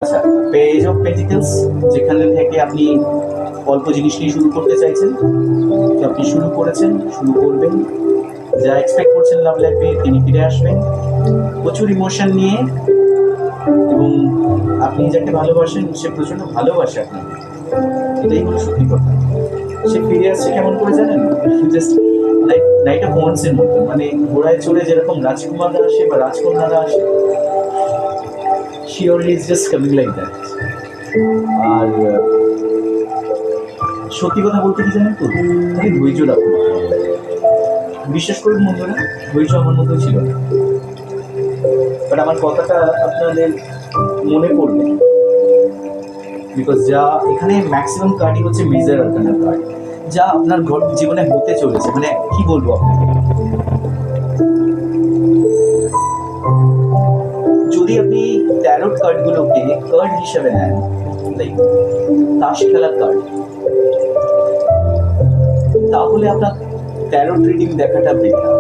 আচ্ছা, page of pentacles, যেখানে থেকে আপনি অল্প জিনিস নিয়ে শুরু করতে চাইছেন, তো আপনি শুরু করেছেন, শুরু করবেন, যা এক্সপেক্ট করছেন লাভ লাইফে তিনি ফিরে আসবেন প্রচুর ইমোশন নিয়ে, এবং আপনি যাকে ভালোবাসেন সে প্রচন্ড ভালোবাসে আপনাকে, এটাই হলো সত্যি কথা। সে ফিরে আসছে কেমন করে জানেন? জাস্ট লাইক নাইট অফ ওয়ান্সের মতো, মানে ঘোড়ায় চড়ে যেরকম রাজকুমাররা আসে বা রাজকন্যারা আসে, surely is just coming like that. আর সত্যি কথা বলতে কি জানেন তো, আমি ধৈর্য রাখবো, বিশ্বাস করুন বন্ধুরা, ধৈর্য আমার মধ্যে ছিল না, বাট আমার কথাটা আপনাদের মনে পড়বে, বিকজ যা এখানে ম্যাক্সিমাম কার্ডই হচ্ছে মেজর আর্কানা কার্ড, যা আপনার জীবনে হতে চলেছে, মানে কি বলবো আপনাকে, যদি আপনি ট্যারোট কার্ডগুলোকে কার্ড হিসেবে নেন, লাইক তাস খেলার কার্ড, তাহলে আপনার ট্যারোট রিডিং দেখাটা বেটার।